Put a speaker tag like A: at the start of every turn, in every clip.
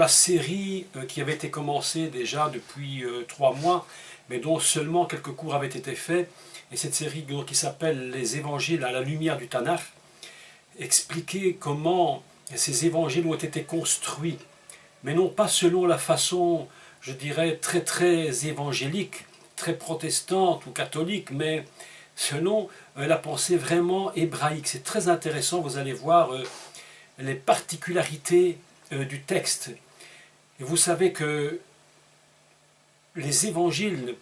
A: la série qui avait été commencée déjà depuis 3 mois, mais dont seulement quelques cours avaient été faits, et cette série donc, qui s'appelle Les évangiles à la lumière du Tanakh, expliquer comment ces évangiles ont été construits, mais non pas selon la façon, je dirais, très évangélique, très protestante ou catholique, mais selon la pensée vraiment hébraïque. C'est très intéressant, vous allez voir les particularités du texte. Et vous savez que les évangiles,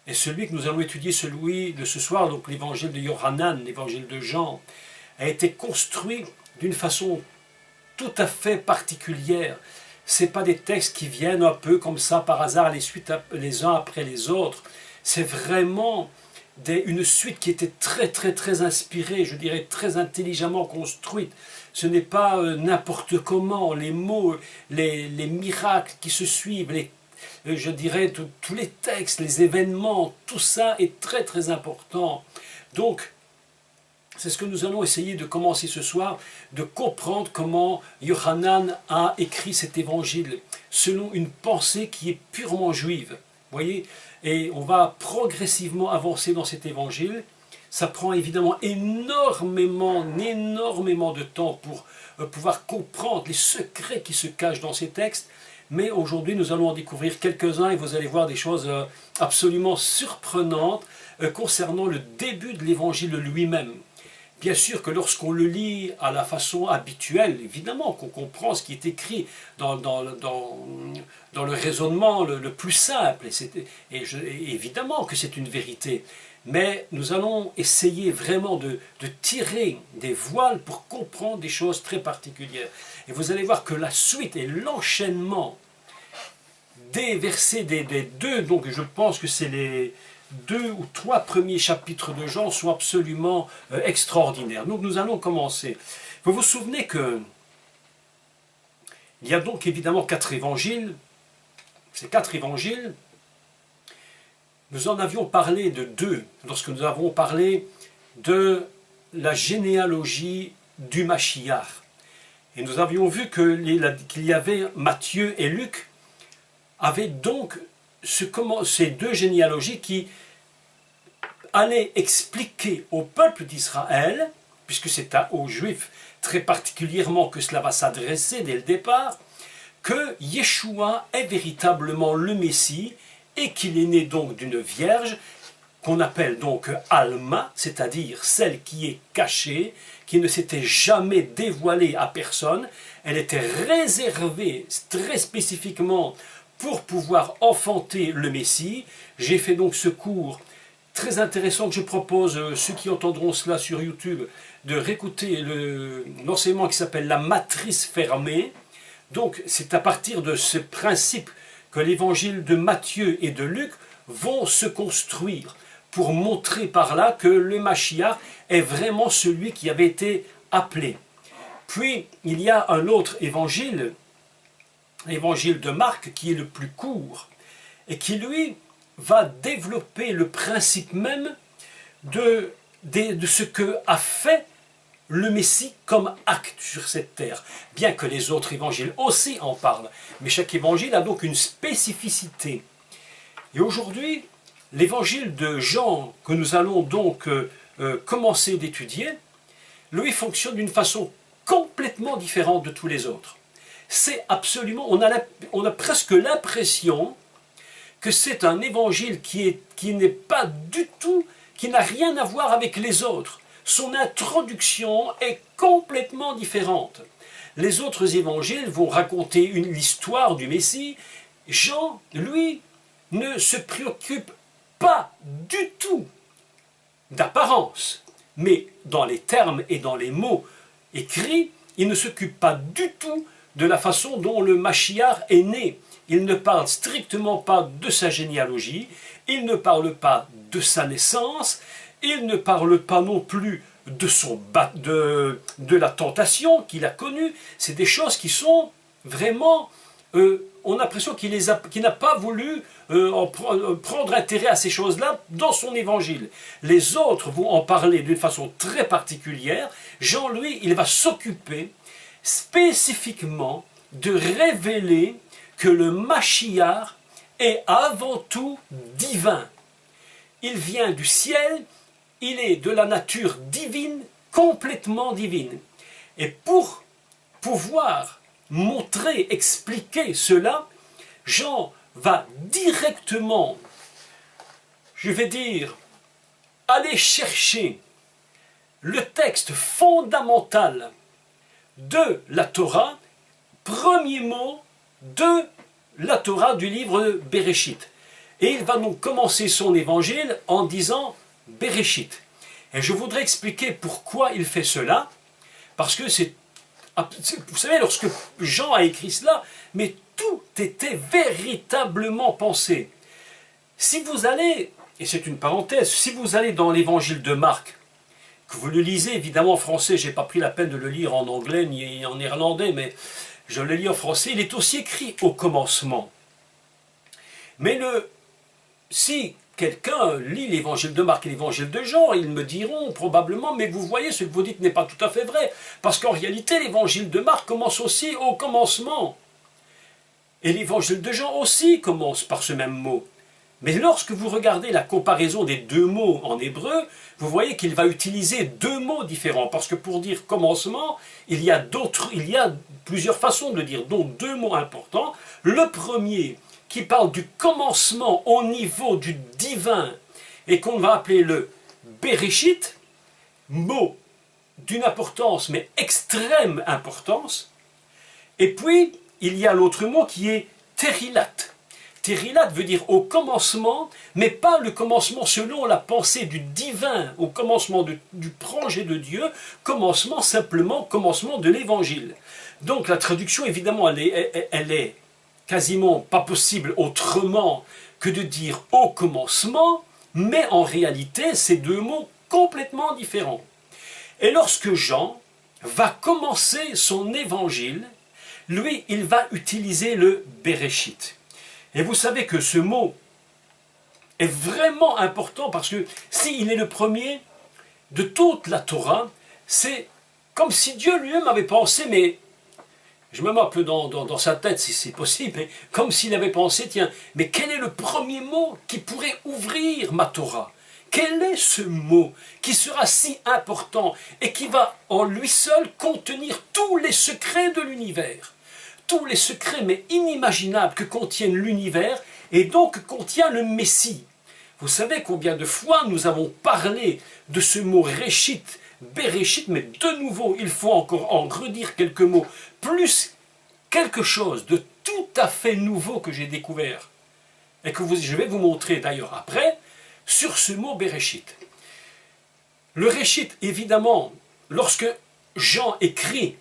A: et celui que nous allons étudier, celui de ce soir, donc l'évangile de Yohanan, l'évangile de Jean, a été construit d'une façon tout à fait particulière. Ce n'est pas des textes qui viennent un peu comme ça par hasard, les uns après les autres. C'est vraiment une suite qui était très inspirée, je dirais très intelligemment construite. Ce n'est pas n'importe comment, les mots, les miracles qui se suivent, je dirais tous les textes, les événements, tout ça est très important. Donc, c'est ce que nous allons essayer de commencer ce soir, de comprendre comment Yohanan a écrit cet évangile, selon une pensée qui est purement juive. Voyez, et on va progressivement avancer dans cet évangile. Ça prend évidemment énormément de temps pour pouvoir comprendre les secrets qui se cachent dans ces textes. Mais aujourd'hui, nous allons en découvrir quelques-uns et vous allez voir des choses absolument surprenantes concernant le début de l'évangile lui-même. Bien sûr que lorsqu'on le lit à la façon habituelle, évidemment qu'on comprend ce qui est écrit dans le raisonnement le plus simple, et évidemment que c'est une vérité. Mais nous allons essayer vraiment de tirer des voiles pour comprendre des choses très particulières. Et vous allez voir que la suite et l'enchaînement des versets des deux, donc je pense que c'est les 2 ou 3 premiers chapitres de Jean sont absolument extraordinaires. Donc nous allons commencer. Vous vous souvenez que il y a donc évidemment 4 évangiles. Ces 4 évangiles, nous en avions parlé de 2 lorsque nous avons parlé de la généalogie du Mashiach. Et nous avions vu qu'il y avait Matthieu et Luc avaient donc ces 2 généalogies qui allaient expliquer au peuple d'Israël, puisque c'est aux Juifs très particulièrement que cela va s'adresser dès le départ, que Yeshua est véritablement le Messie et qu'il est né donc d'une vierge, qu'on appelle donc Alma, c'est-à-dire celle qui est cachée, qui ne s'était jamais dévoilée à personne. Elle était réservée très spécifiquement pour pouvoir enfanter le Messie. J'ai fait donc ce cours très intéressant que je propose, ceux qui entendront cela sur YouTube, de réécouter l'enseignement qui s'appelle la matrice fermée. Donc c'est à partir de ce principe que l'évangile de Matthieu et de Luc vont se construire pour montrer par là que le Mashiach est vraiment celui qui avait été appelé. Puis il y a un autre évangile, l'évangile de Marc, qui est le plus court, et qui lui va développer le principe même de ce que a fait le Messie comme acte sur cette terre, bien que les autres évangiles aussi en parlent. Mais chaque évangile a donc une spécificité. Et aujourd'hui, l'évangile de Jean, que nous allons donc commencer d'étudier, lui fonctionne d'une façon complètement différente de tous les autres. C'est absolument, on a presque l'impression que c'est un évangile qui n'est pas du tout, qui n'a rien à voir avec les autres. Son introduction est complètement différente. Les autres évangiles vont raconter l'histoire du Messie. Jean, lui, ne se préoccupe pas du tout d'apparence, mais dans les termes et dans les mots écrits, il ne s'occupe pas du tout de la façon dont le Mashiach est né. Il ne parle strictement pas de sa généalogie, il ne parle pas de sa naissance, il ne parle pas non plus de la tentation qu'il a connue. C'est des choses qui sont vraiment... on a l'impression qu'il n'a pas voulu prendre intérêt à ces choses-là dans son évangile. Les autres vont en parler d'une façon très particulière. Jean, lui, il va s'occuper spécifiquement de révéler que le Mashiach est avant tout divin. Il vient du ciel, il est de la nature divine, complètement divine. Et pour pouvoir montrer, expliquer cela, Jean va directement, je vais dire, aller chercher le texte fondamental de la Torah, premier mot de la Torah du livre de Bereshit. Et il va donc commencer son évangile en disant Bereshit. Et je voudrais expliquer pourquoi il fait cela, parce que vous savez, lorsque Jean a écrit cela, mais tout était véritablement pensé. Si vous allez, et c'est une parenthèse, si vous allez dans l'évangile de Marc, que vous le lisez évidemment en français, je n'ai pas pris la peine de le lire en anglais ni en néerlandais, mais je le lis en français, il est aussi écrit au commencement. Mais si quelqu'un lit l'évangile de Marc et l'évangile de Jean, ils me diront probablement, mais vous voyez, ce que vous dites n'est pas tout à fait vrai, parce qu'en réalité, l'évangile de Marc commence aussi au commencement. Et l'évangile de Jean aussi commence par ce même mot. Mais lorsque vous regardez la comparaison des deux mots en hébreu, vous voyez qu'il va utiliser deux mots différents. Parce que pour dire commencement, il y a plusieurs façons de le dire, dont deux mots importants. Le premier, qui parle du commencement au niveau du divin, et qu'on va appeler le Bereshit, mot d'une importance, mais extrême importance. Et puis, il y a l'autre mot qui est Terilat. Terilat veut dire au commencement, mais pas le commencement selon la pensée du divin, au commencement du projet de Dieu, commencement simplement, commencement de l'évangile. Donc la traduction, évidemment, elle est quasiment pas possible autrement que de dire au commencement, mais en réalité, c'est deux mots complètement différents. Et lorsque Jean va commencer son évangile, lui, il va utiliser le Bereshit. Et vous savez que ce mot est vraiment important parce que s'il est le premier de toute la Torah, c'est comme si Dieu lui-même avait pensé, mais je me mets un peu dans sa tête si c'est possible, mais comme s'il avait pensé, tiens, mais quel est le premier mot qui pourrait ouvrir ma Torah? Quel est ce mot qui sera si important et qui va en lui seul contenir tous les secrets de l'univers? Tous les secrets mais inimaginables que contiennent l'univers et donc contient le Messie. Vous savez combien de fois nous avons parlé de ce mot Réchit, Bereshit, mais de nouveau, il faut encore en redire quelques mots, plus quelque chose de tout à fait nouveau que j'ai découvert, et que je vais vous montrer d'ailleurs après, sur ce mot Bereshit. Le Réchit, évidemment, lorsque Jean écrit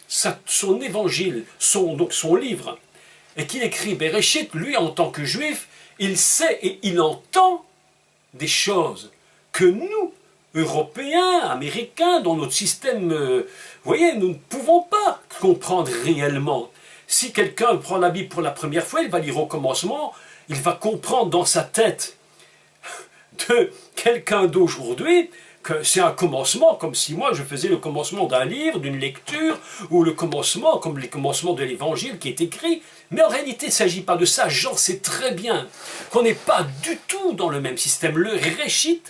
A: son évangile, donc son livre, et qu'il écrit Bereshit, lui en tant que juif, il sait et il entend des choses que nous, Européens, Américains, dans notre système, vous voyez, nous ne pouvons pas comprendre réellement. Si quelqu'un prend la Bible pour la première fois, il va lire au commencement, il va comprendre dans sa tête de quelqu'un d'aujourd'hui que c'est un commencement, comme si moi je faisais le commencement d'un livre, d'une lecture, ou le commencement, comme les commencements de l'évangile qui est écrit. Mais en réalité, il ne s'agit pas de ça. Jean sait très bien qu'on n'est pas du tout dans le même système. Le Réchit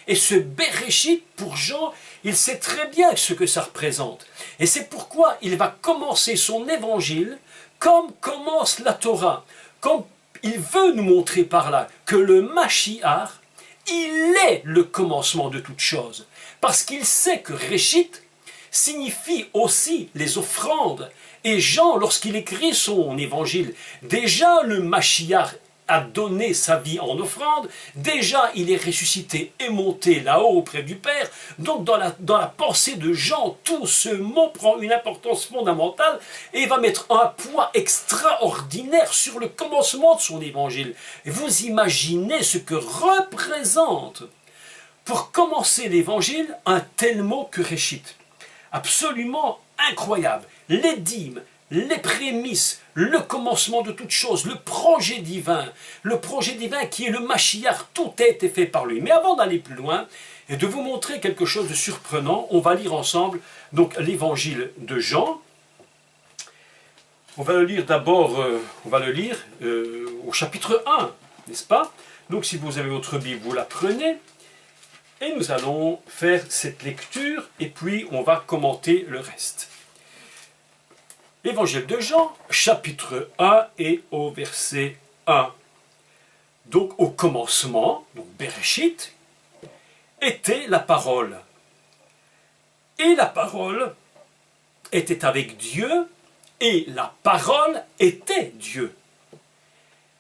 A: et ce Bereshit, pour Jean, il sait très bien ce que ça représente. Et c'est pourquoi il va commencer son évangile comme commence la Torah. Comme il veut nous montrer par là que le Mashiach, il est le commencement de toute chose. Parce qu'il sait que Réchit signifie aussi les offrandes. Et Jean, lorsqu'il écrit son évangile, déjà le Mashiach a donné sa vie en offrande, déjà il est ressuscité et monté là-haut auprès du Père. Donc dans la pensée de Jean, tout ce mot prend une importance fondamentale et va mettre un poids extraordinaire sur le commencement de son évangile. Et vous imaginez ce que représente pour commencer l'évangile un tel mot que Réchit. Absolument incroyable. Les dîmes, les prémices, le commencement de toute chose, le projet divin qui est le Mashiach, tout a été fait par lui. Mais avant d'aller plus loin et de vous montrer quelque chose de surprenant, on va lire ensemble donc l'évangile de Jean. On va le lire d'abord, au chapitre 1, n'est-ce pas? Donc si vous avez votre Bible, vous la prenez, et nous allons faire cette lecture, et puis on va commenter le reste. Évangile de Jean, chapitre 1 et au verset 1. Donc au commencement, donc Bereshit, était la parole. Et la parole était avec Dieu, et la parole était Dieu.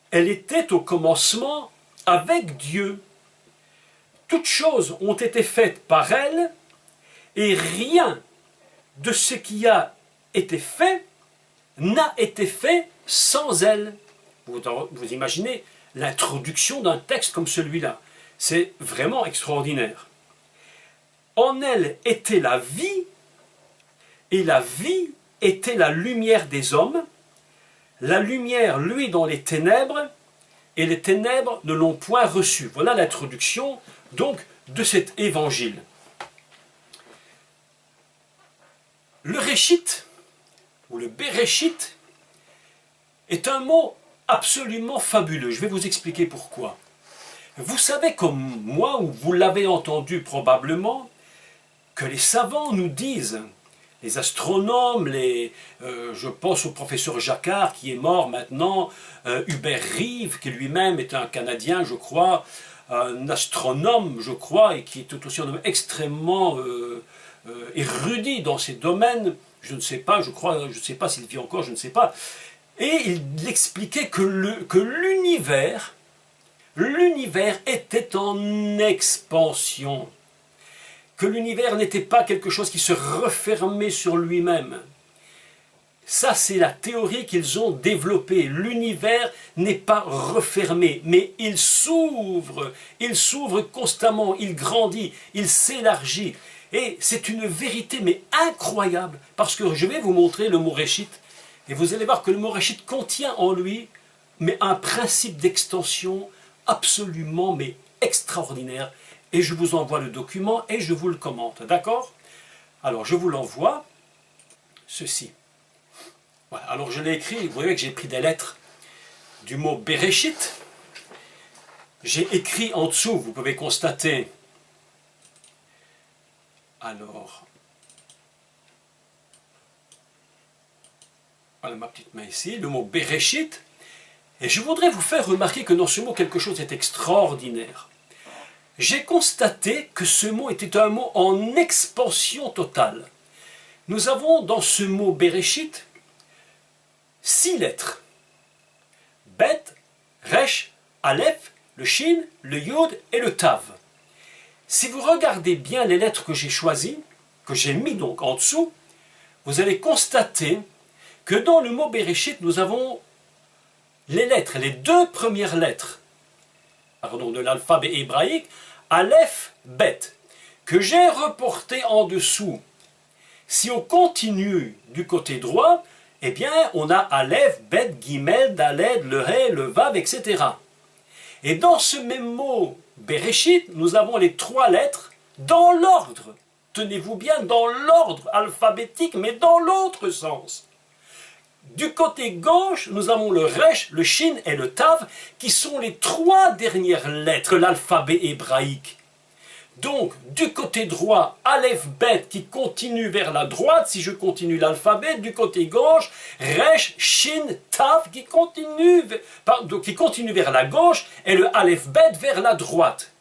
A: Elle était au commencement avec Dieu. Toutes choses ont été faites par elle, et rien de ce qui a été fait n'a été fait sans elle. Vous imaginez l'introduction d'un texte comme celui-là. C'est vraiment extraordinaire. En elle était la vie, et la vie était la lumière des hommes. La lumière, lui, dans les ténèbres, et les ténèbres ne l'ont point reçue. Voilà l'introduction, donc, de cet évangile. Le Réchit, ou le Bereshit, est un mot absolument fabuleux. Je vais vous expliquer pourquoi. Vous savez comme moi, ou vous l'avez entendu probablement, que les savants nous disent, les astronomes, je pense au professeur Jacquard qui est mort maintenant, Hubert Reeves qui lui-même est un Canadien, je crois, un astronome, je crois, et qui est aussi un homme extrêmement érudit dans ces domaines. Je ne sais pas, je crois, je ne sais pas s'il vit encore, je ne sais pas. Et il expliquait que l'univers était en expansion. Que l'univers n'était pas quelque chose qui se refermait sur lui-même. Ça, c'est la théorie qu'ils ont développée. L'univers n'est pas refermé, mais il s'ouvre constamment, il grandit, il s'élargit. Et c'est une vérité, mais incroyable, parce que je vais vous montrer le mot Réchit, et vous allez voir que le mot Réchit contient en lui mais un principe d'extension absolument mais extraordinaire. Et je vous envoie le document et je vous le commente, d'accord? Alors je vous l'envoie, ceci. Voilà. Alors je l'ai écrit, vous voyez que j'ai pris des lettres du mot Bereshit. J'ai écrit en dessous, vous pouvez constater, alors, voilà ma petite main ici, le mot Bereshit. Et je voudrais vous faire remarquer que dans ce mot, quelque chose est extraordinaire. J'ai constaté que ce mot était un mot en expansion totale. Nous avons dans ce mot Bereshit 6 lettres. Bet, Resh, Aleph, le Shin, le Yod et le Tav. Si vous regardez bien les lettres que j'ai choisies, que j'ai mis donc en dessous, vous allez constater que dans le mot Bereshit, nous avons les lettres, les 2 premières lettres, de l'alphabet hébraïque, Aleph, Bet, que j'ai reporté en dessous. Si on continue du côté droit, eh bien, on a Aleph, Bet, Gimel, Daled, le He, le Vav, etc. Et dans ce même mot Bereshit, nous avons les 3 lettres dans l'ordre. Tenez-vous bien, dans l'ordre alphabétique, mais dans l'autre sens. Du côté gauche, nous avons le Resh, le Shin et le Tav, qui sont les 3 dernières lettres de l'alphabet hébraïque. Donc, du côté droit, Aleph, Bet, qui continue vers la droite, si je continue l'alphabet. Du côté gauche, Resh, Shin, Tav, qui continue vers la gauche, et le Aleph, Bet vers la droite.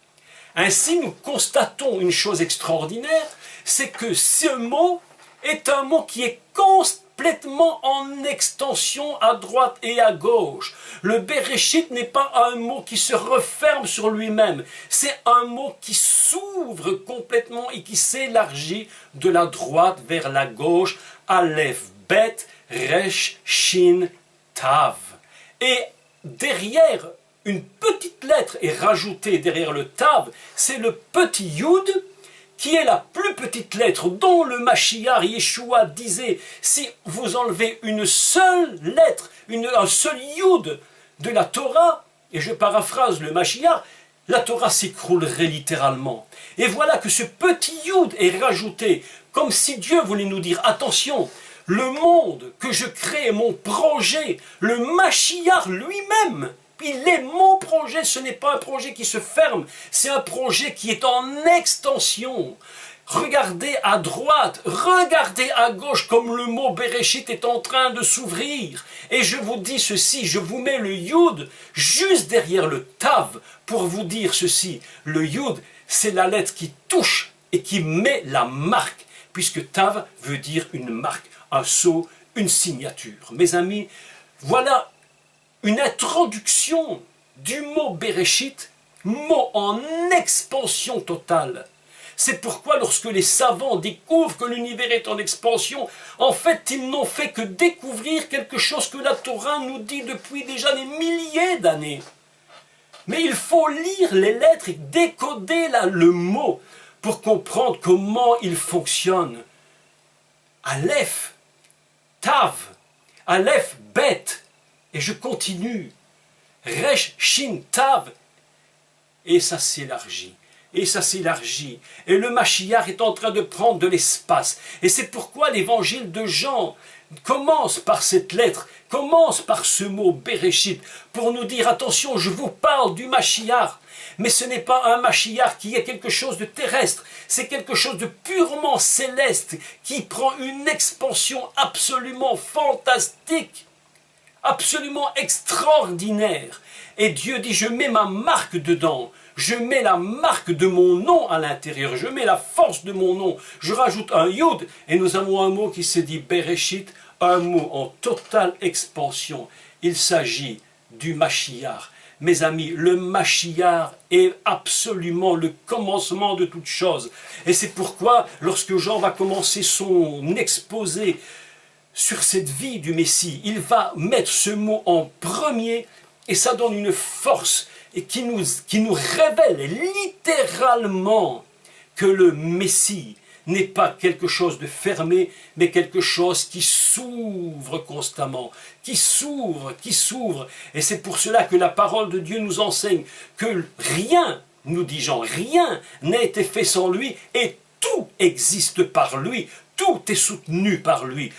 A: Ainsi, nous constatons une chose extraordinaire, c'est que ce mot est un mot qui est complètement en extension à droite et à gauche. Le Bereshit n'est pas un mot qui se referme sur lui-même, c'est un mot qui s'ouvre complètement et qui s'élargit de la droite vers la gauche, Aleph, Bet, Resh, Shin, Tav. Et derrière, une petite lettre est rajoutée derrière le Tav, c'est le petit Yud, qui est la plus petite lettre dont le Mashiach Yeshua disait, si vous enlevez une seule lettre, un seul Yud de la Torah, et je paraphrase le Mashiach, la Torah s'écroulerait littéralement. Et voilà que ce petit Yud est rajouté, comme si Dieu voulait nous dire, attention, le monde que je crée, mon projet, le Mashiach lui-même, il est mon projet, ce n'est pas un projet qui se ferme, c'est un projet qui est en extension. Regardez à droite, regardez à gauche comme le mot Bereshit est en train de s'ouvrir. Et je vous dis ceci, je vous mets le Yud juste derrière le Tav pour vous dire ceci. Le Yud, c'est la lettre qui touche et qui met la marque, puisque Tav veut dire une marque, un sceau, une signature. Mes amis, voilà une introduction du mot Bereshit, mot en expansion totale. C'est pourquoi lorsque les savants découvrent que l'univers est en expansion, en fait, ils n'ont fait que découvrir quelque chose que la Torah nous dit depuis déjà des milliers d'années. Mais il faut lire les lettres et décoder le mot pour comprendre comment il fonctionne. Aleph, Tav, Aleph, Bet, et je continue. Resh, Shin, Tav, et ça s'élargit. Et ça s'élargit. Et le Mashiach est en train de prendre de l'espace. Et c'est pourquoi l'évangile de Jean commence par cette lettre, commence par ce mot Bereshit, pour nous dire, attention, je vous parle du Mashiach. Mais ce n'est pas un Mashiach qui est quelque chose de terrestre, c'est quelque chose de purement céleste, qui prend une expansion absolument fantastique, absolument extraordinaire. Et Dieu dit, je mets ma marque dedans. Je mets la marque de mon nom à l'intérieur, je mets la force de mon nom, je rajoute un Yud, et nous avons un mot qui se dit Bereshit, un mot en totale expansion. Il s'agit du Mashiach. Mes amis, le Mashiach est absolument le commencement de toute chose. Et c'est pourquoi, lorsque Jean va commencer son exposé sur cette vie du Messie, il va mettre ce mot en premier, et ça donne une force et qui nous révèle littéralement que le Messie n'est pas quelque chose de fermé, mais quelque chose qui s'ouvre constamment, qui s'ouvre. Et c'est pour cela que la parole de Dieu nous enseigne que rien, nous dit Jean, rien n'a été fait sans lui, et tout existe par lui, tout est soutenu par lui.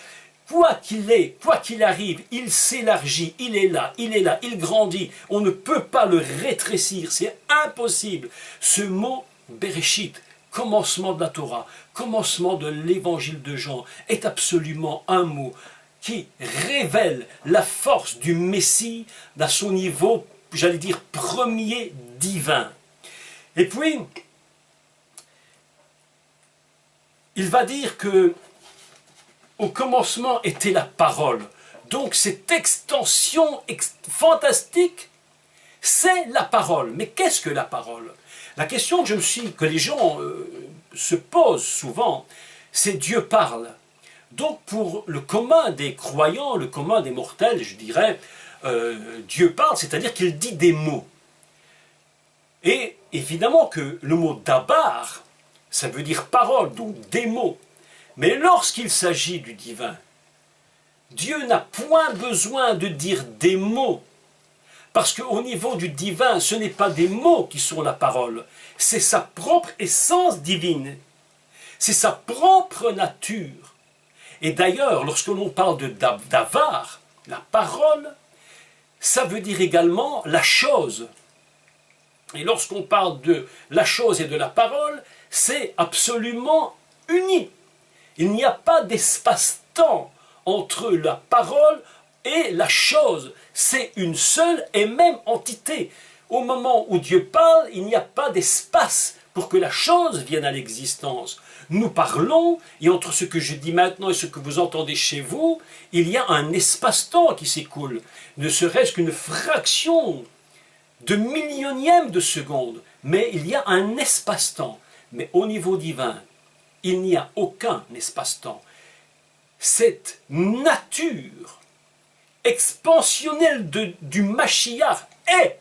A: Quoi qu'il arrive, il s'élargit, il est là, il grandit. On ne peut pas le rétrécir, c'est impossible. Ce mot Bereshit, commencement de la Torah, commencement de l'évangile de Jean, est absolument un mot qui révèle la force du Messie à son niveau, j'allais dire, premier divin. Et puis, il va dire que au commencement était la parole. Donc cette extension fantastique, c'est la parole. Mais qu'est-ce que la parole? La question que les gens se posent souvent, c'est Dieu parle. Donc pour le commun des croyants, le commun des mortels, je dirais, Dieu parle, c'est-à-dire qu'il dit des mots. Et évidemment que le mot dabar, ça veut dire parole, donc des mots. Mais lorsqu'il s'agit du divin, Dieu n'a point besoin de dire des mots. Parce qu'au niveau du divin, ce n'est pas des mots qui sont la parole. C'est sa propre essence divine. C'est sa propre nature. Et d'ailleurs, lorsque l'on parle de davar, la parole, ça veut dire également la chose. Et lorsqu'on parle de la chose et de la parole, c'est absolument uni. Il n'y a pas d'espace-temps entre la parole et la chose. C'est une seule et même entité. Au moment où Dieu parle, il n'y a pas d'espace pour que la chose vienne à l'existence. Nous parlons, et entre ce que je dis maintenant et ce que vous entendez chez vous, il y a un espace-temps qui s'écoule, ne serait-ce qu'une fraction de millionième de seconde. Mais il y a un espace-temps. Mais au niveau divin, il n'y a aucun espace-temps. Cette nature expansionnelle du Mashiach est,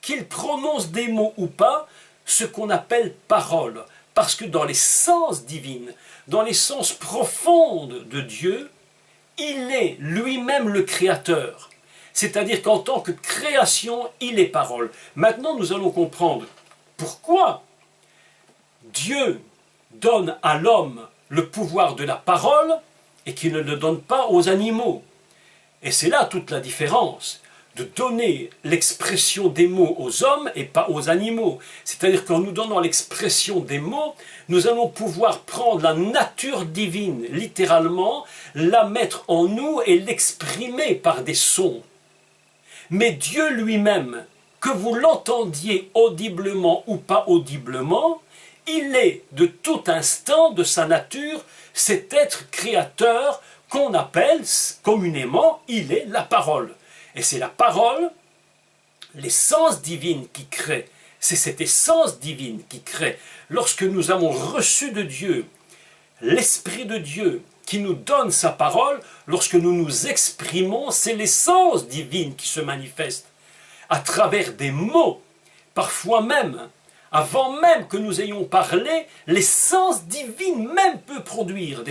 A: qu'il prononce des mots ou pas, ce qu'on appelle parole. Parce que dans l'essence divine, dans l'essence profonde de Dieu, il est lui-même le créateur. C'est-à-dire qu'en tant que création, il est parole. Maintenant, nous allons comprendre pourquoi Dieu donne à l'homme le pouvoir de la parole, et qu'il ne le donne pas aux animaux. Et c'est là toute la différence, de donner l'expression des mots aux hommes et pas aux animaux. C'est-à-dire qu'en nous donnant l'expression des mots, nous allons pouvoir prendre la nature divine, littéralement, la mettre en nous et l'exprimer par des sons. Mais Dieu lui-même, que vous l'entendiez audiblement ou pas audiblement, il est de tout instant de sa nature cet être créateur qu'on appelle communément, il est la parole. Et c'est la parole, l'essence divine qui crée. C'est cette essence divine qui crée. Lorsque nous avons reçu de Dieu, l'Esprit de Dieu qui nous donne sa parole, lorsque nous nous exprimons, c'est l'essence divine qui se manifeste à travers des mots, parfois même. Avant même que nous ayons parlé, l'essence divine même peut produire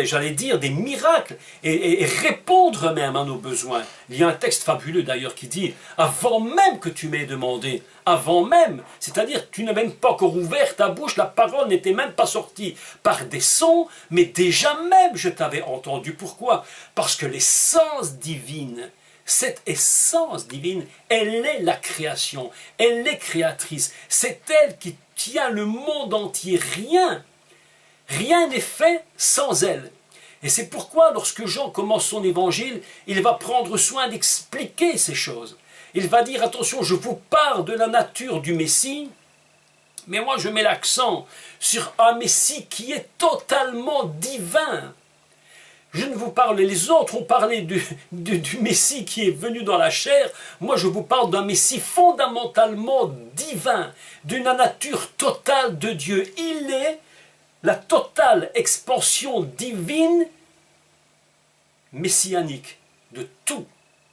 A: j'allais dire, des miracles et répondre même à nos besoins. Il y a un texte fabuleux d'ailleurs qui dit « Avant même que tu m'aies demandé, avant même, c'est-à-dire tu n'as même pas encore ouvert ta bouche, la parole n'était même pas sortie par des sons, mais déjà même je t'avais entendu. » Pourquoi? Parce que l'essence divine, cette essence divine, elle est la création, elle est créatrice. C'est elle qui tient le monde entier. Rien n'est fait sans elle. Et c'est pourquoi lorsque Jean commence son évangile, il va prendre soin d'expliquer ces choses. Il va dire, attention, je vous parle de la nature du Messie, mais moi je mets l'accent sur un Messie qui est totalement divin. Je ne vous parle, les autres ont parlé du Messie qui est venu dans la chair. Moi, je vous parle d'un Messie fondamentalement divin, d'une nature totale de Dieu. Il est la totale expansion divine messianique de tout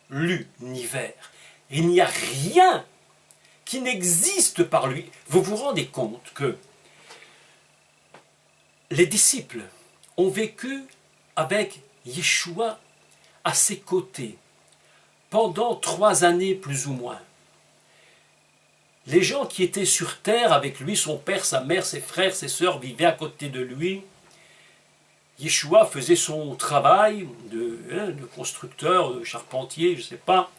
A: l'univers. Il n'y a rien qui n'existe par lui. Vous vous rendez compte que les disciples ont vécu avec Yeshua à ses côtés pendant 3 années plus ou moins. Les gens qui étaient sur terre avec lui, son père, sa mère, ses frères, ses sœurs vivaient à côté de lui. Yeshua faisait son travail de constructeur, de charpentier, je ne sais pas.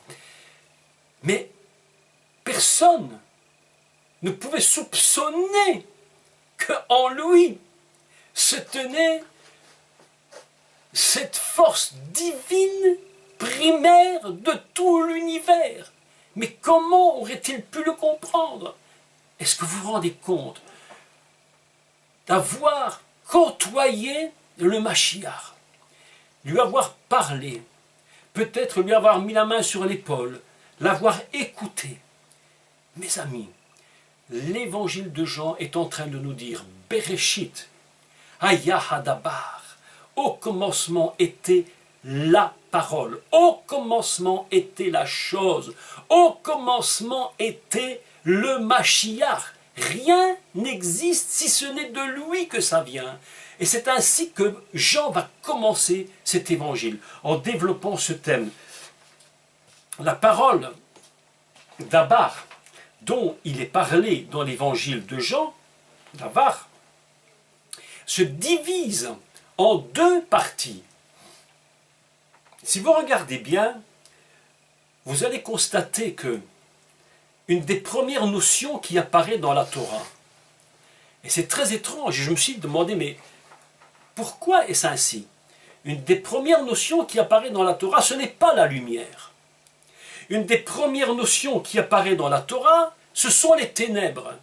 A: Mais personne ne pouvait soupçonner qu'en lui se tenait cette force divine primaire de tout l'univers. Mais comment aurait-il pu le comprendre? Est-ce que vous vous rendez compte d'avoir côtoyé le Mashiach, lui avoir parlé, peut-être lui avoir mis la main sur l'épaule, l'avoir écouté? Mes amis, l'évangile de Jean est en train de nous dire Bereshit, Haya Hadabar. Au commencement était la parole, au commencement était la chose, au commencement était le Mashiach. Rien n'existe si ce n'est de lui que ça vient. Et c'est ainsi que Jean va commencer cet évangile, en développant ce thème. La parole d'Abar, dont il est parlé dans l'évangile de Jean, d'Abar, se divise en 2 parties. Si vous regardez bien, vous allez constater que une des premières notions qui apparaît dans la Torah, et c'est très étrange, je me suis demandé, mais pourquoi est-ce ainsi? Une des premières notions qui apparaît dans la Torah, ce n'est pas la lumière. Une des premières notions qui apparaît dans la Torah, ce sont les ténèbres.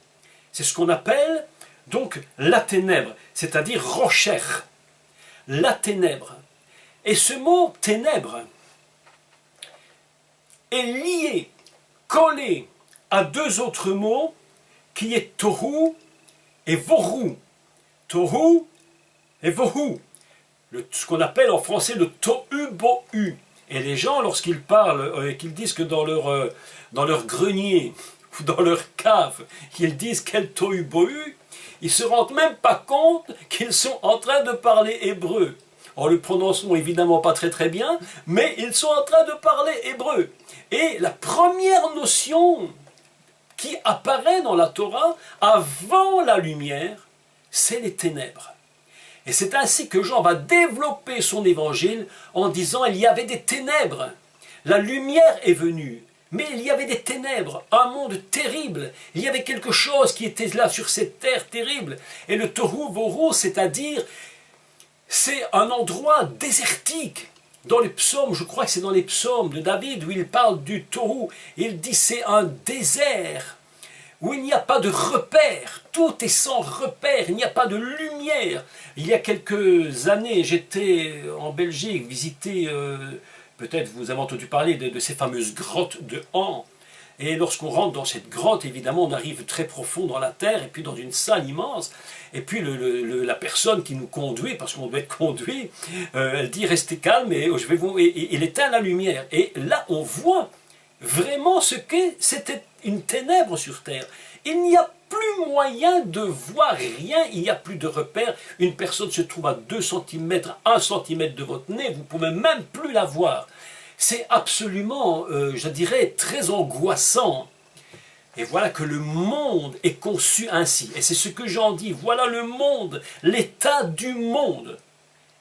A: C'est ce qu'on appelle donc la ténèbre, c'est-à-dire rocher. La ténèbre. Et ce mot ténèbre est lié, collé à 2 autres mots qui est tohu et vohu. Tohu et vohu. Ce qu'on appelle en français le tohu bohu. Et les gens, lorsqu'ils parlent, qu'ils disent que dans leur grenier ou dans leur cave, qu'ils disent quel tohu bohu, ils ne se rendent même pas compte qu'ils sont en train de parler hébreu. En le prononçant évidemment pas très bien, mais ils sont en train de parler hébreu. Et la première notion qui apparaît dans la Torah, avant la lumière, c'est les ténèbres. Et c'est ainsi que Jean va développer son évangile en disant il y avait des ténèbres. La lumière est venue, mais il y avait des ténèbres, un monde terrible. Il y avait quelque chose qui était là sur cette terre terrible. Et le tohu bohu, c'est-à-dire, c'est un endroit désertique. Dans les psaumes, je crois que c'est dans les psaumes de David où il parle du tohu, il dit c'est un désert où il n'y a pas de repère, tout est sans repère, il n'y a pas de lumière. Il y a quelques années, j'étais en Belgique, visiter, peut-être vous avez entendu parler de ces fameuses grottes de Han. Et lorsqu'on rentre dans cette grotte, évidemment, on arrive très profond dans la terre, et puis dans une salle immense. Et puis la personne qui nous conduit, parce qu'on doit être conduit, elle dit restez calme et je vais vous... Et il éteint la lumière. Et là, on voit vraiment ce qu'est, c'était une ténèbre sur terre. Il n'y a plus moyen de voir rien, il n'y a plus de repères. Une personne se trouve à 2 cm, 1 cm de votre nez, vous ne pouvez même plus la voir. C'est absolument, je dirais, très angoissant. Et voilà que le monde est conçu ainsi. Et c'est ce que Jean dit, voilà le monde, l'état du monde.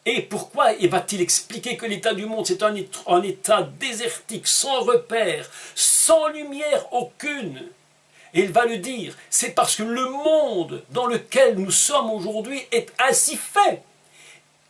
A: Et pourquoi va-t-il expliquer que l'état du monde, c'est un état désertique, sans repère, sans lumière aucune? Et il va le dire, c'est parce que le monde dans lequel nous sommes aujourd'hui est ainsi fait.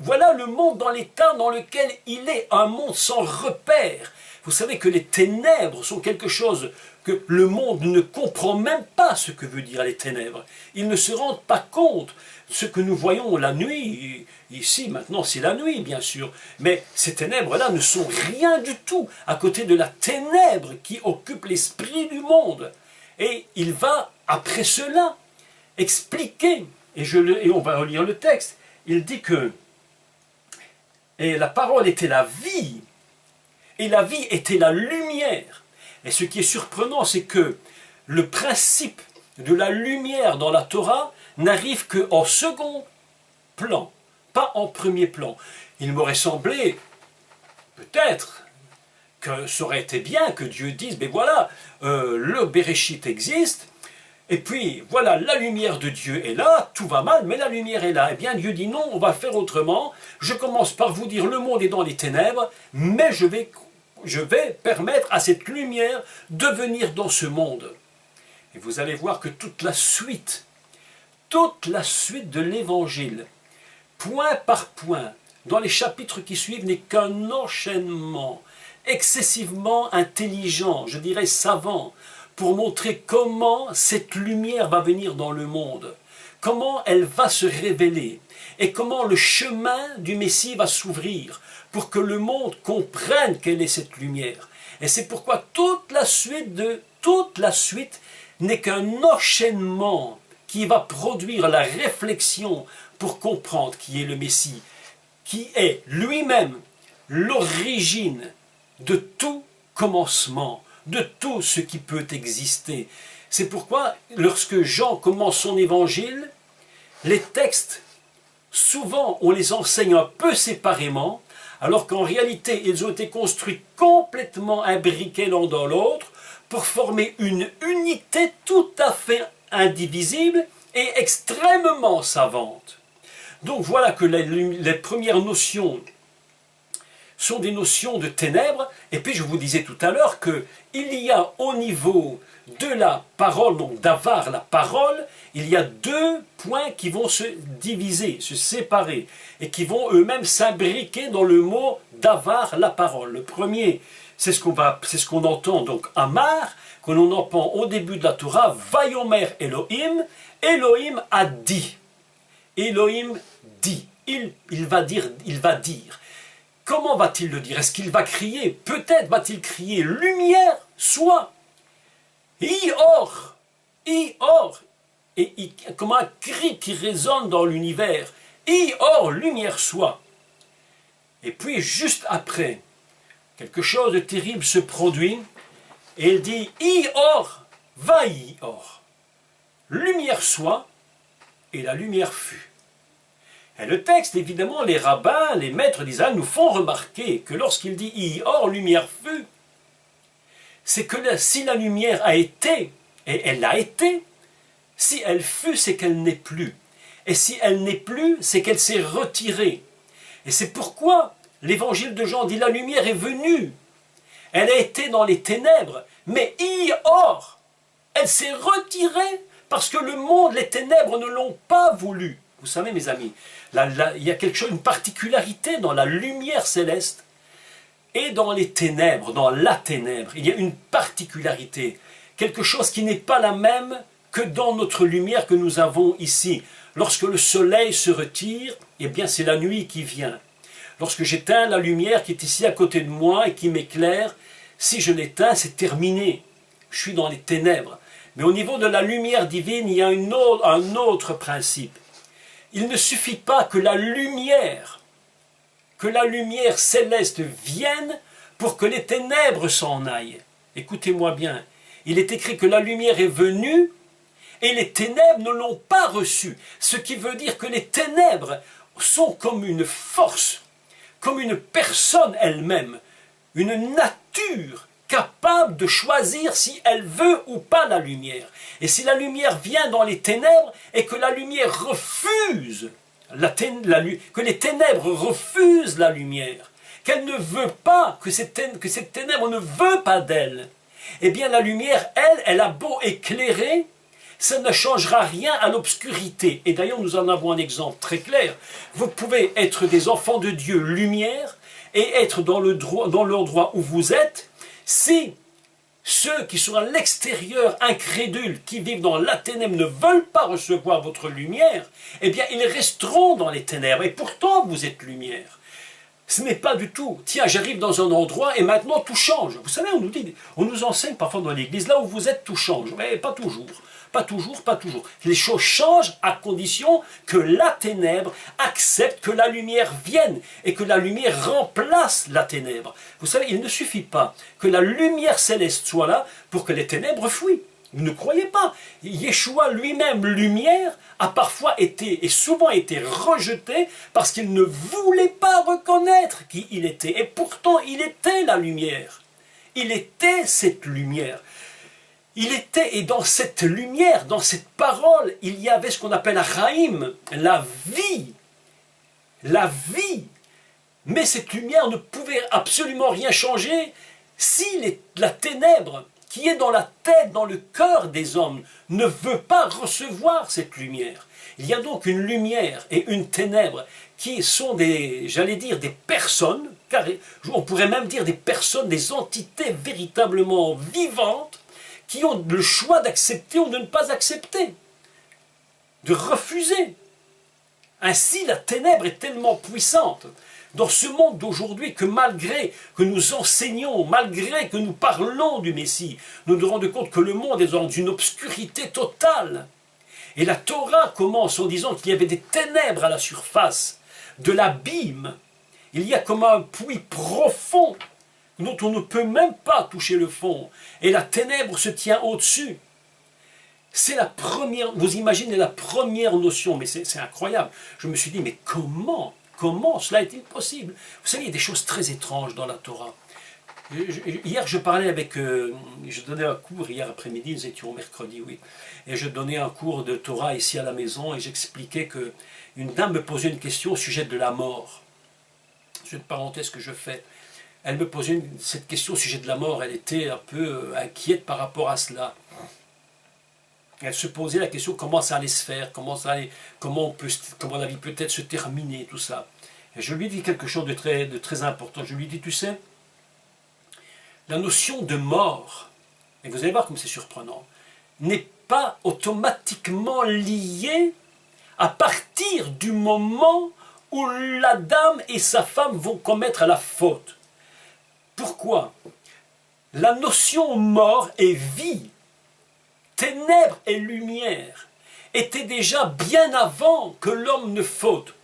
A: Voilà le monde dans l'état dans lequel il est, un monde sans repère. Vous savez que les ténèbres sont quelque chose que le monde ne comprend même pas ce que veut dire les ténèbres. Ils ne se rendent pas compte. Ce que nous voyons la nuit, ici maintenant c'est la nuit bien sûr, mais ces ténèbres-là ne sont rien du tout à côté de la ténèbre qui occupe l'esprit du monde. Et il va, après cela, expliquer, et on va relire le texte, il dit que et la parole était la vie, et la vie était la lumière. Et ce qui est surprenant, c'est que le principe de la lumière dans la Torah n'arrive qu'en second plan, pas en premier plan. Il m'aurait semblé, peut-être, que ça aurait été bien que Dieu dise, mais voilà, le Béréchit existe, et puis voilà, la lumière de Dieu est là, tout va mal, mais la lumière est là. Eh bien Dieu dit non, on va faire autrement, je commence par vous dire le monde est dans les ténèbres, mais je vais permettre à cette lumière de venir dans ce monde. Et vous allez voir que toute la suite de l'évangile, point par point, dans les chapitres qui suivent, n'est qu'un enchaînement excessivement intelligent, je dirais savant, pour montrer comment cette lumière va venir dans le monde, comment elle va se révéler, et comment le chemin du Messie va s'ouvrir, pour que le monde comprenne quelle est cette lumière. Et c'est pourquoi toute la suite n'est qu'un enchaînement qui va produire la réflexion pour comprendre qui est le Messie, qui est lui-même l'origine de tout commencement, de tout ce qui peut exister. C'est pourquoi, lorsque Jean commence son évangile, les textes, souvent, on les enseigne un peu séparément, alors qu'en réalité, ils ont été construits complètement imbriqués l'un dans l'autre pour former une unité tout à fait indivisible et extrêmement savante. Donc voilà que les premières notions sont des notions de ténèbres, et puis je vous disais tout à l'heure qu'il y a au niveau de la parole, donc d'avar la parole, il y a 2 points qui vont se diviser, se séparer, et qui vont eux-mêmes s'imbriquer dans le mot d'avar la parole. Le premier, c'est ce qu'on entend, donc Amar, que l'on entend au début de la Torah, Vayomer Elohim, Elohim a dit. Elohim dit, il va dire. Comment va-t-il le dire? Est-ce qu'il va crier? Peut-être va-t-il crier lumière, soit. Ior, Ior, et comme un cri qui résonne dans l'univers. Ior, lumière, soit. Et puis juste après, quelque chose de terrible se produit, et il dit Ior, va Ior. Lumière soit, et la lumière fut. Et le texte, évidemment, les rabbins, les maîtres d'Israël nous font remarquer que lorsqu'il dit « Ior, lumière fut », c'est que si la lumière a été, et elle l'a été, si elle fut, c'est qu'elle n'est plus. Et si elle n'est plus, c'est qu'elle s'est retirée. Et c'est pourquoi l'évangile de Jean dit la lumière est venue. Elle a été dans les ténèbres, mais or, elle s'est retirée parce que le monde, les ténèbres ne l'ont pas voulu. Vous savez mes amis, il y a quelque chose, une particularité dans la lumière céleste et dans les ténèbres, dans la ténèbre. Il y a une particularité, quelque chose qui n'est pas la même que dans notre lumière que nous avons ici. Lorsque le soleil se retire, eh bien c'est la nuit qui vient. Lorsque j'éteins la lumière qui est ici à côté de moi et qui m'éclaire, si je l'éteins, c'est terminé. Je suis dans les ténèbres. Mais au niveau de la lumière divine, il y a un autre principe. Il ne suffit pas que la lumière céleste vienne pour que les ténèbres s'en aillent. Écoutez-moi bien, il est écrit que la lumière est venue et les ténèbres ne l'ont pas reçue. Ce qui veut dire que les ténèbres sont comme une force, comme une personne elle-même, une nature capable de choisir si elle veut ou pas la lumière. Et si la lumière vient dans les ténèbres et que la lumière refuse, que les ténèbres refusent la lumière, qu'elle ne veut pas, que cette ténèbre ne veut pas d'elle, eh bien la lumière, elle a beau éclairer, ça ne changera rien à l'obscurité. Et d'ailleurs, nous en avons un exemple très clair. Vous pouvez être des enfants de Dieu, lumière, et être dans l'endroit où vous êtes, si ceux qui sont à l'extérieur, incrédules, qui vivent dans la ténèbre, ne veulent pas recevoir votre lumière, eh bien, ils resteront dans les ténèbres. Et pourtant, vous êtes lumière. Ce n'est pas du tout, tiens, j'arrive dans un endroit et maintenant tout change. Vous savez, on nous enseigne parfois dans l'église, là où vous êtes, tout change. Mais pas toujours. Pas toujours, pas toujours. Les choses changent à condition que la ténèbre accepte que la lumière vienne et que la lumière remplace la ténèbre. Vous savez, il ne suffit pas que la lumière céleste soit là pour que les ténèbres fuient. Vous ne croyez pas. Yeshua lui-même, lumière, a parfois été et souvent été rejeté parce qu'il ne voulait pas reconnaître qui il était. Et pourtant, il était la lumière. Il était cette lumière. Il était, et dans cette lumière, dans cette parole, il y avait ce qu'on appelle Achaïm, la vie. La vie. Mais cette lumière ne pouvait absolument rien changer si la ténèbre qui est dans la tête, dans le cœur des hommes, ne veut pas recevoir cette lumière. Il y a donc une lumière et une ténèbre qui sont j'allais dire, des personnes, car on pourrait même dire des personnes, des entités véritablement vivantes, qui ont le choix d'accepter ou de ne pas accepter, de refuser. Ainsi, la ténèbre est tellement puissante dans ce monde d'aujourd'hui que malgré que nous enseignons, malgré que nous parlons du Messie, nous nous rendons compte que le monde est dans une obscurité totale. Et la Torah commence en disant qu'il y avait des ténèbres à la surface de l'abîme. Il y a comme un puits profond dont on ne peut même pas toucher le fond. Et la ténèbre se tient au-dessus. C'est la première, vous imaginez la première notion, mais c'est incroyable. Je me suis dit, mais comment cela est-il possible? Vous savez, il y a des choses très étranges dans la Torah. Hier, je parlais avec, je donnais un cours hier après-midi, nous étions mercredi, oui, et je donnais un cours de Torah ici à la maison, et j'expliquais qu'une dame me posait une question au sujet de la mort. C'est une parenthèse que je fais. Elle me posait cette question au sujet de la mort, elle était un peu inquiète par rapport à cela. Elle se posait la question comment ça allait se faire, comment la vie peut-être se terminer, tout ça. Et je lui ai dit quelque chose de très important. Je lui ai dit, tu sais, la notion de mort, et vous allez voir comme c'est surprenant, n'est pas automatiquement liée à partir du moment où l'Adam et sa femme vont commettre la faute. Pourquoi? La notion mort et vie, ténèbres et lumière, était déjà bien avant que l'homme ne faute.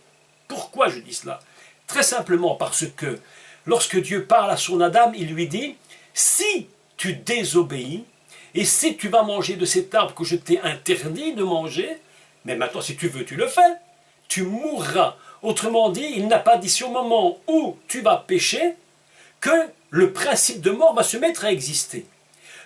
A: Pourquoi je dis cela? Très simplement parce que lorsque Dieu parle à son Adam, il lui dit « Si tu désobéis, et si tu vas manger de cet arbre que je t'ai interdit de manger, mais maintenant si tu veux, tu le fais, tu mourras. » Autrement dit, il n'a pas dit c'est au moment où tu vas pécher que le principe de mort va se mettre à exister.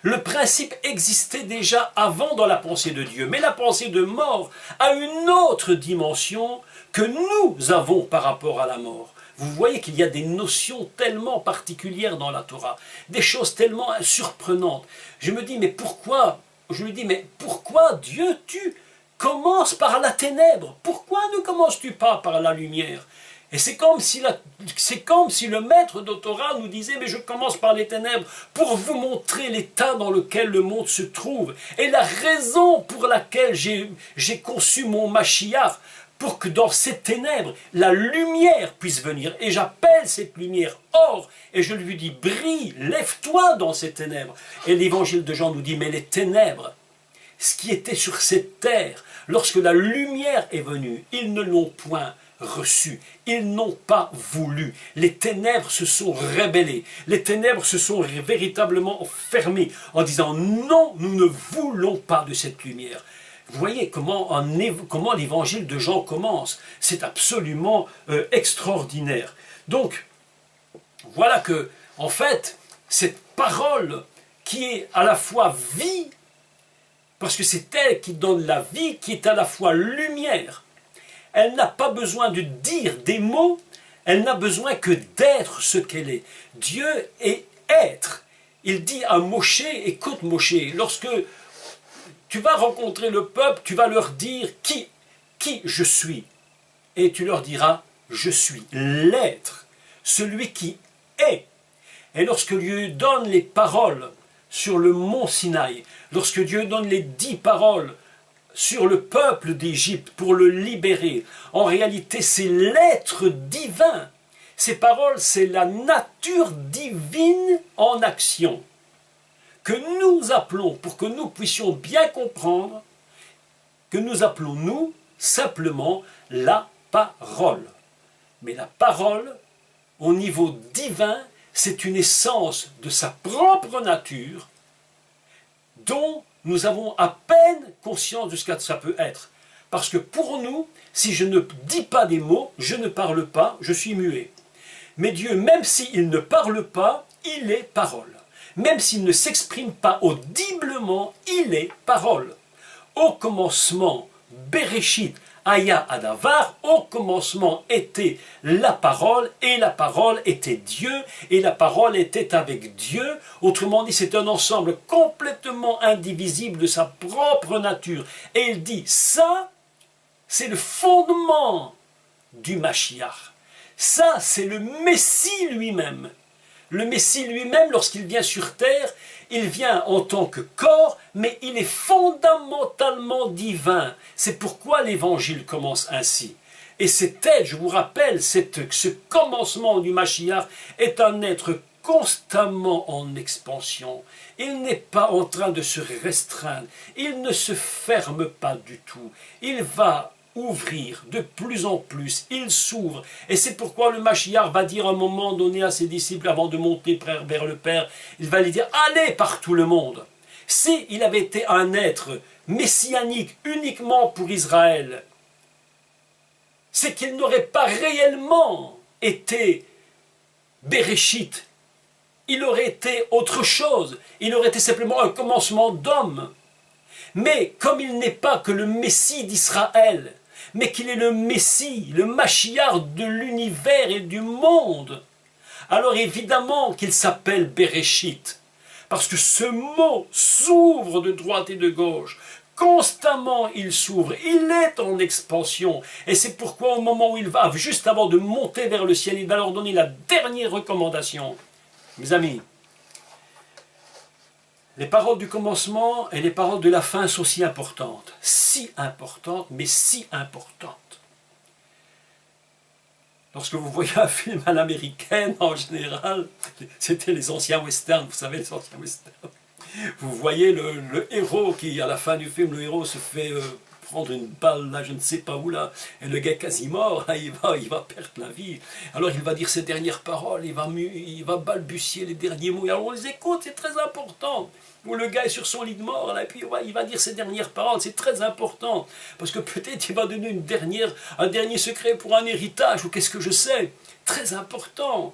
A: Le principe existait déjà avant dans la pensée de Dieu, mais la pensée de mort a une autre dimension que nous avons par rapport à la mort. Vous voyez qu'il y a des notions tellement particulières dans la Torah, des choses tellement surprenantes. Je me dis, mais pourquoi? Je me dis, mais pourquoi Dieu, tu commences par la ténèbre? Pourquoi ne commences-tu pas par la lumière? Et c'est comme si le maître de Torah nous disait, mais je commence par les ténèbres pour vous montrer l'état dans lequel le monde se trouve. Et la raison pour laquelle j'ai conçu mon Mashiach, pour que dans ces ténèbres, la lumière puisse venir. Et j'appelle cette lumière or, et je lui dis, brille, lève-toi dans ces ténèbres. Et l'évangile de Jean nous dit, mais les ténèbres, ce qui était sur cette terre, lorsque la lumière est venue, ils ne l'ont point reçu, ils n'ont pas voulu. Les ténèbres se sont rebellées, les ténèbres se sont véritablement fermées en disant non, nous ne voulons pas de cette lumière. Vous voyez comment l'évangile de Jean commence. C'est absolument extraordinaire. Donc, voilà que, en fait, cette parole qui est à la fois vie, parce que c'est elle qui donne la vie, qui est à la fois lumière. Elle n'a pas besoin de dire des mots, elle n'a besoin que d'être ce qu'elle est. Dieu est être. Il dit à Moshe, écoute Moshe, lorsque tu vas rencontrer le peuple, tu vas leur dire qui je suis. Et tu leur diras, je suis l'être, celui qui est. Et lorsque Dieu donne les paroles sur le mont Sinaï, lorsque Dieu donne les 10 paroles sur le peuple d'Égypte pour le libérer, en réalité c'est l'être divin. Ces paroles, c'est la nature divine en action, que nous appelons, pour que nous puissions bien comprendre, que nous appelons nous simplement la parole. Mais la parole, au niveau divin, c'est une essence de sa propre nature, dont nous avons à peine conscience de ce que ça peut être. Parce que pour nous, si je ne dis pas des mots, je ne parle pas, je suis muet. Mais Dieu, même s'il ne parle pas, il est parole. Même s'il ne s'exprime pas audiblement, il est parole. Au commencement, Bereshit, Aya Adavar, au commencement était la parole, et la parole était Dieu, et la parole était avec Dieu. Autrement dit, c'est un ensemble complètement indivisible de sa propre nature. Et il dit, ça, c'est le fondement du Mashiach. Ça, c'est le Messie lui-même. Le Messie lui-même, lorsqu'il vient sur terre, il vient en tant que corps, mais il est fondamentalement divin. C'est pourquoi l'évangile commence ainsi. Et cette aide, je vous rappelle, ce commencement du Mashiach est un être constamment en expansion. Il n'est pas en train de se restreindre. Il ne se ferme pas du tout. Il va ouvrir de plus en plus, il s'ouvre, et c'est pourquoi le Mashiach va dire à un moment donné à ses disciples avant de monter vers le Père, il va lui dire allez par tout le monde. S'il avait été un être messianique uniquement pour Israël, c'est qu'il n'aurait pas réellement été Bereshit, il aurait été autre chose, il aurait été simplement un commencement d'homme. Mais comme il n'est pas que le Messie d'Israël, mais qu'il est le Messie, le Mashiach de l'univers et du monde, alors évidemment qu'il s'appelle Bereshit, parce que ce mot s'ouvre de droite et de gauche, constamment il s'ouvre, il est en expansion, et c'est pourquoi au moment où il va, juste avant de monter vers le ciel, il va leur donner la dernière recommandation. Mes amis, les paroles du commencement et les paroles de la fin sont si importantes, mais si importantes. Lorsque vous voyez un film à l'américaine, en général, c'était les anciens westerns, vous savez, les anciens westerns. Vous voyez le héros qui, à la fin du film, le héros se fait prendre une balle, là, je ne sais pas où, là, et le gars est quasi mort, là, il va perdre la vie. Alors il va dire ses dernières paroles, il va balbutier les derniers mots, et alors on les écoute, c'est très important. Où le gars est sur son lit de mort, là, et puis ouais, il va dire ses dernières paroles, c'est très important, parce que peut-être il va donner un dernier secret pour un héritage, ou qu'est-ce que je sais, très important.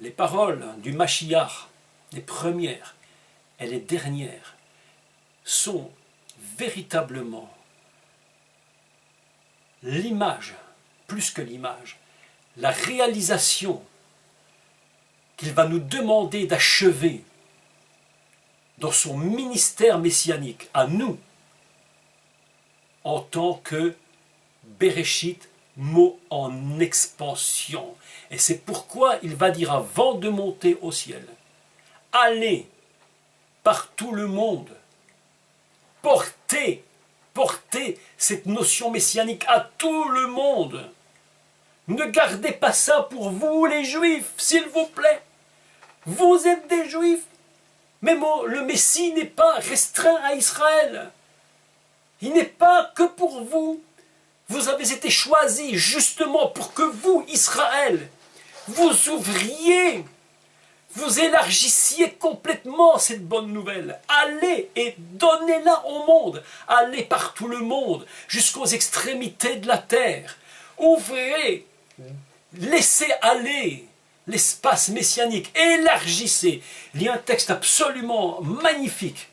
A: Les paroles du Mashiach, les premières, et les dernières sont véritablement l'image, plus que l'image, la réalisation qu'il va nous demander d'achever dans son ministère messianique à nous, en tant que Bereshit, mot en expansion. Et c'est pourquoi il va dire avant de monter au ciel, allez par tout le monde, portez cette notion messianique à tout le monde. Ne gardez pas ça pour vous les Juifs, s'il vous plaît. Vous êtes des Juifs, mais le Messie n'est pas restreint à Israël. Il n'est pas que pour vous. Vous avez été choisis justement pour que vous, Israël, vous ouvriez, vous élargissiez complètement cette bonne nouvelle. Allez et donnez-la au monde. Allez par tout le monde, jusqu'aux extrémités de la terre. Ouvrez, laissez aller l'espace messianique, élargissez. Il y a un texte absolument magnifique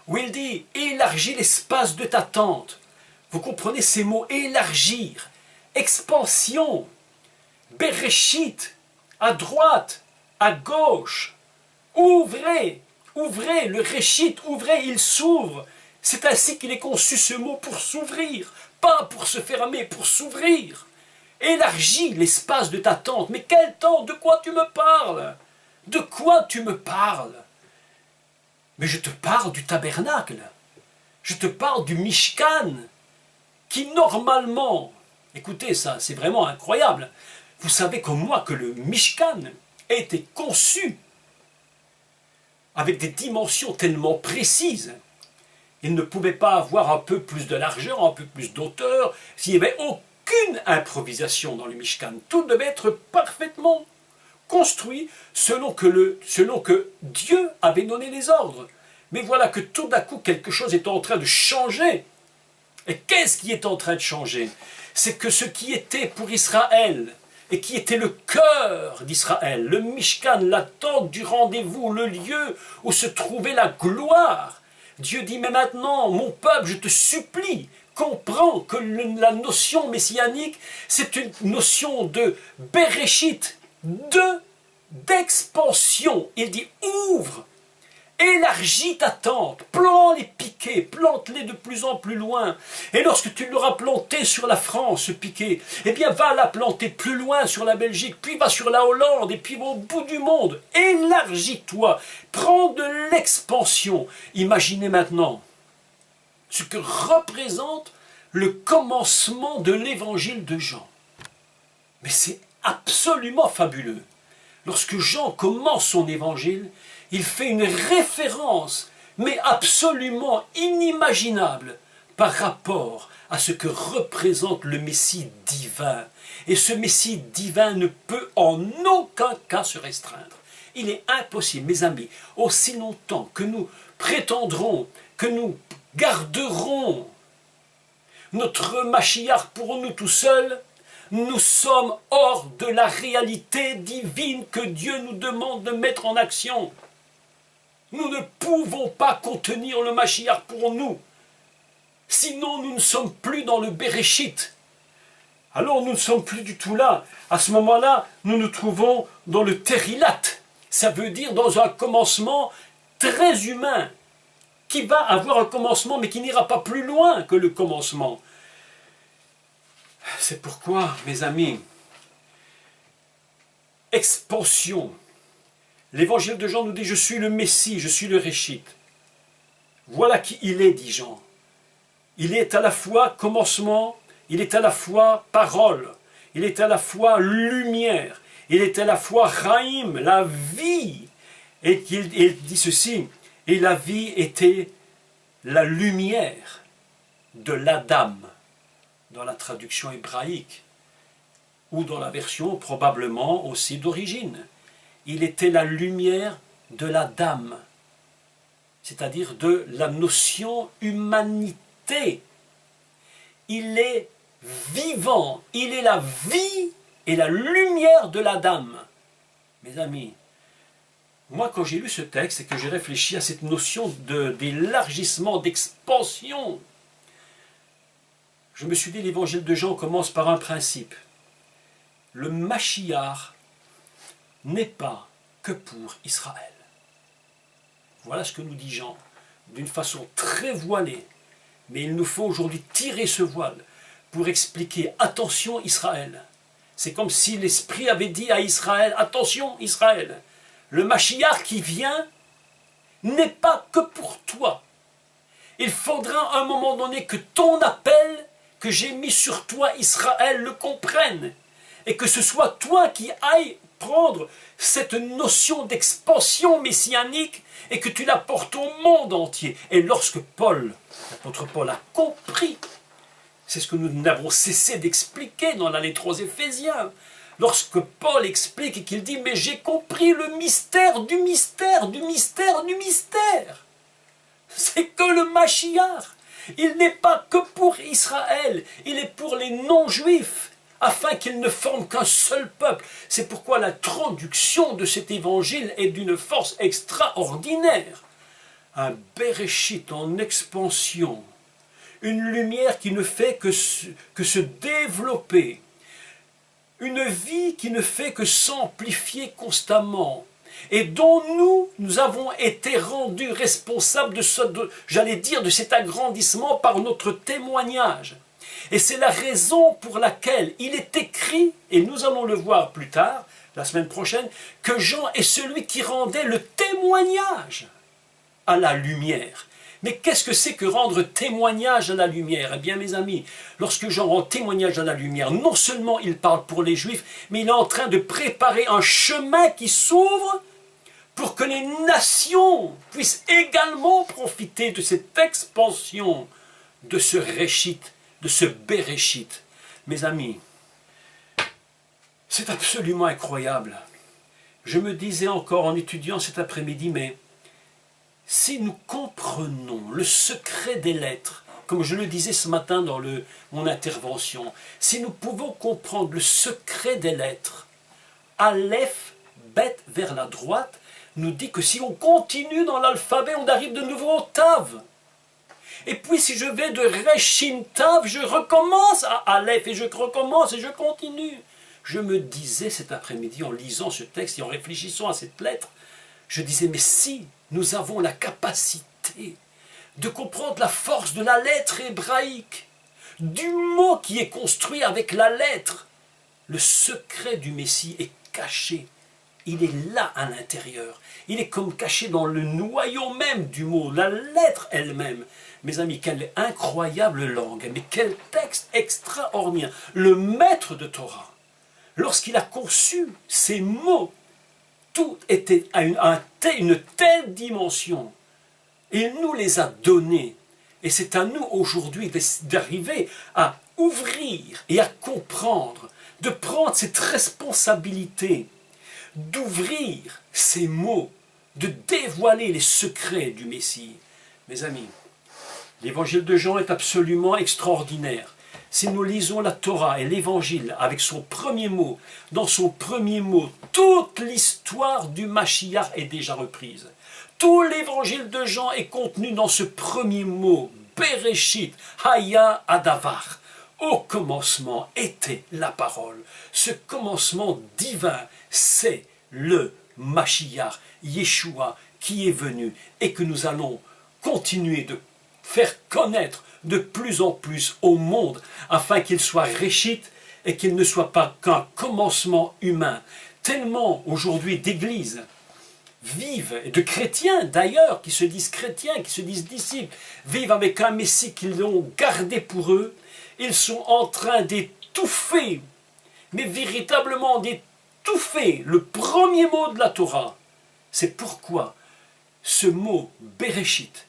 A: où il dit « élargis l'espace de ta tente ». Vous comprenez ces mots « élargir »,« expansion »,« bereshit », à droite, à gauche. Ouvrez, ouvrez, le réchit, ouvrez, il s'ouvre. C'est ainsi qu'il est conçu ce mot, pour s'ouvrir, pas pour se fermer, pour s'ouvrir. Élargis l'espace de ta tente. Mais quelle tente? De quoi tu me parles? De quoi tu me parles? Mais je te parle du tabernacle. Je te parle du Mishkan, qui normalement, écoutez ça, c'est vraiment incroyable. Vous savez comme moi que le Mishkan a été conçu avec des dimensions tellement précises. Il ne pouvait pas avoir un peu plus de largeur, un peu plus d'auteur, s'il n'y avait aucune improvisation dans le Mishkan. Tout devait être parfaitement construit selon que Dieu avait donné les ordres. Mais voilà que tout d'un coup, quelque chose est en train de changer. Et qu'est-ce qui est en train de changer? C'est que ce qui était pour Israël, et qui était le cœur d'Israël, le Mishkan, la tente du rendez-vous, le lieu où se trouvait la gloire, Dieu dit, mais maintenant, mon peuple, je te supplie, comprends que la notion messianique, c'est une notion de Bereshit, d'expansion. Il dit, ouvre, élargis ta tente, plante les piquets, plante-les de plus en plus loin. Et lorsque tu l'auras planté sur la France, ce piquet, eh bien va la planter plus loin sur la Belgique, puis va sur la Hollande, et puis va au bout du monde. Élargis-toi, prends de l'expansion. Imaginez maintenant ce que représente le commencement de l'évangile de Jean. Mais c'est absolument fabuleux. Lorsque Jean commence son évangile, il fait une référence, mais absolument inimaginable, par rapport à ce que représente le Messie divin. Et ce Messie divin ne peut en aucun cas se restreindre. Il est impossible, mes amis, aussi longtemps que nous prétendrons, que nous garderons notre Mashiach pour nous tout seuls, nous sommes hors de la réalité divine que Dieu nous demande de mettre en action. Nous ne pouvons pas contenir le Mashiach pour nous. Sinon, nous ne sommes plus dans le Bereshit. Alors, nous ne sommes plus du tout là. À ce moment-là, nous nous trouvons dans le Terilat. Ça veut dire dans un commencement très humain, qui va avoir un commencement, mais qui n'ira pas plus loin que le commencement. C'est pourquoi, mes amis, expansion. L'évangile de Jean nous dit « Je suis le Messie, je suis le Réchit ». Voilà qui il est, dit Jean. Il est à la fois commencement, il est à la fois parole, il est à la fois lumière, il est à la fois Raïm, la vie. Et il dit ceci, et la vie était la lumière de l'Adam, dans la traduction hébraïque, ou dans la version probablement aussi d'origine. Il était la lumière de la dame, c'est-à-dire de la notion humanité. Il est vivant, il est la vie et la lumière de la dame. Mes amis, Moi, quand j'ai lu ce texte et que j'ai réfléchi à cette notion d'élargissement, d'expansion, je me suis dit, l'évangile de Jean commence par un principe. Le Mashiach n'est pas que pour Israël. Voilà ce que nous dit Jean, d'une façon très voilée. Mais il nous faut aujourd'hui tirer ce voile pour expliquer, attention Israël. C'est comme si l'Esprit avait dit à Israël, attention Israël, le Mashiach qui vient n'est pas que pour toi. Il faudra à un moment donné que ton appel que j'ai mis sur toi Israël le comprenne. Et que ce soit toi qui ailles prendre cette notion d'expansion messianique et que tu la portes au monde entier. Et lorsque l'apôtre Paul a compris, c'est ce que nous n'avons cessé d'expliquer dans la lettre aux Éphésiens, lorsque Paul explique et qu'il dit « Mais j'ai compris le mystère du mystère, du mystère, du mystère ». C'est que le Mashiach, il n'est pas que pour Israël, il est pour les non-juifs, afin qu'ils ne forment qu'un seul peuple. C'est pourquoi la traduction de cet évangile est d'une force extraordinaire. Un Bereshit en expansion, une lumière qui ne fait que se développer, une vie qui ne fait que s'amplifier constamment, et dont nous avons été rendus responsables de cet agrandissement par notre témoignage. Et c'est la raison pour laquelle il est écrit, et nous allons le voir plus tard, la semaine prochaine, que Jean est celui qui rendait le témoignage à la lumière. Mais qu'est-ce que c'est que rendre témoignage à la lumière? Eh bien, mes amis, lorsque Jean rend témoignage à la lumière, non seulement il parle pour les Juifs, mais il est en train de préparer un chemin qui s'ouvre pour que les nations puissent également profiter de cette expansion, de ce réchit, de ce Bereshit. Mes amis, c'est absolument incroyable. Je me disais encore en étudiant cet après-midi, mais si nous comprenons le secret des lettres, comme je le disais ce matin dans mon intervention, si nous pouvons comprendre le secret des lettres, Aleph, Bet vers la droite, nous dit que si on continue dans l'alphabet, on arrive de nouveau au Tav. Et puis si je vais de Reshin Tav, je recommence à Aleph et je recommence et je continue. Je me disais cet après-midi en lisant ce texte et en réfléchissant à cette lettre, je disais, mais si nous avons la capacité de comprendre la force de la lettre hébraïque, du mot qui est construit avec la lettre, le secret du Messie est caché. Il est là à l'intérieur. Il est comme caché dans le noyau même du mot, la lettre elle-même. Mes amis, quelle incroyable langue, mais quel texte extraordinaire. Le maître de Torah, lorsqu'il a conçu ces mots, tout était à une telle dimension. Il nous les a donnés. Et c'est à nous aujourd'hui d'arriver à ouvrir et à comprendre, de prendre cette responsabilité, d'ouvrir ces mots, de dévoiler les secrets du Messie. Mes amis, l'évangile de Jean est absolument extraordinaire. Si nous lisons la Torah et l'évangile avec son premier mot, dans son premier mot, toute l'histoire du Mashiach est déjà reprise. Tout l'évangile de Jean est contenu dans ce premier mot, Bereshit, Haya Adavar. Au commencement était la parole. Ce commencement divin, c'est le Mashiach, Yeshua, qui est venu et que nous allons continuer de faire connaître de plus en plus au monde, afin qu'il soit réchit et qu'il ne soit pas qu'un commencement humain. Tellement aujourd'hui d'églises vivent, et de chrétiens d'ailleurs, qui se disent chrétiens, qui se disent disciples, vivent avec un Messie qu'ils ont gardé pour eux. Ils sont en train d'étouffer, mais véritablement d'étouffer le premier mot de la Torah. C'est pourquoi ce mot Bereshit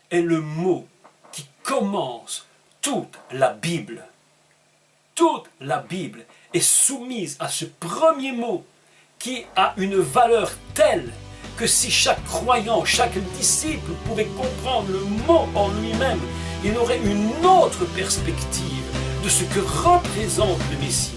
A: est le mot qui commence toute la Bible. Toute la Bible est soumise à ce premier mot qui a une valeur telle que si chaque croyant, chaque disciple pouvait comprendre le mot en lui-même, il aurait une autre perspective de ce que représente le Messie.